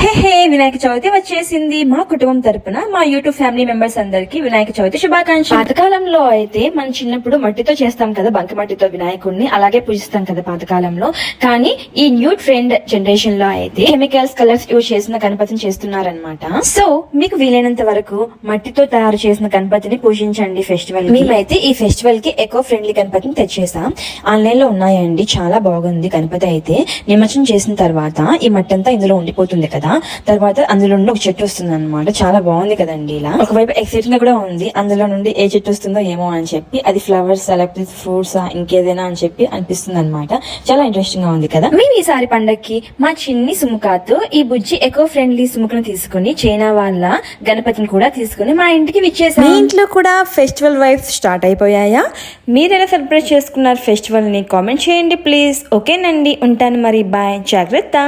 హే వినాయక చవితి వచ్చేసింది. మా కుటుంబం తరపున మా యూట్యూబ్ ఫ్యామిలీ మెంబర్స్ అందరికి వినాయక చవితి శుభాకాంక్షలు. పాతకాలంలో అయితే మనం చిన్నప్పుడు మట్టితో చేస్తాం కదా, బంక మట్టితో వినాయకుడిని అలాగే పూజిస్తాం కదా పాతకాలంలో. కానీ ఈ న్యూ ట్రెండ్ జనరేషన్ లో అయితే కెమికల్స్ కలర్స్ యూజ్ చేసిన గణపతిని చేస్తున్నారనమాట. సో మీకు వీలైనంత వరకు మట్టితో తయారు చేసిన గణపతిని పూజించండి ఫెస్టివల్. మేమైతే ఈ ఫెస్టివల్ కి ఎకో ఫ్రెండ్లీ గణపతిని తెచ్చేసాం. ఆన్లైన్ లో ఉన్నాయండి, చాలా బాగుంది గణపతి అయితే. నిమజ్జనం చేసిన తర్వాత ఈ మట్టంతా ఇందులో ఉండిపోతుంది కదా, తర్వాత అందులో నుండి ఒక చెట్టు వస్తుంది అనమాట. చాలా బాగుంది కదండి. ఇలా ఒకవైపు ఎక్సైటింగ్ గా కూడా ఉంది, అందులో నుండి ఏ చెట్టు వస్తుందో ఏమో అని చెప్పి. అది ఫ్లవర్స్ లేకపోతే ఫ్రూట్స్ ఇంకేదైనా అని చెప్పి అనిపిస్తుంది అనమాట. చాలా ఇంట్రెస్టింగ్ గా ఉంది కదా. మేము ఈసారి పండక్కి మా చిన్ని సుముకాతో ఈ బుజ్జి ఎకో ఫ్రెండ్లీ సుముకును తీసుకుని చైనా వాళ్ళ గణపతిని కూడా తీసుకుని మా ఇంటికి విచ్చేసాం. మీ ఇంట్లో కూడా ఫెస్టివల్ వైబ్స్ స్టార్ట్ అయిపోయాయా? మీరు ఎలా సెలబ్రేట్ చేసుకున్నారు ఫెస్టివల్ ని కామెంట్ చేయండి ప్లీజ్. ఓకేనండి, ఉంటాను మరి, బాయ్, జాగ్రత్త.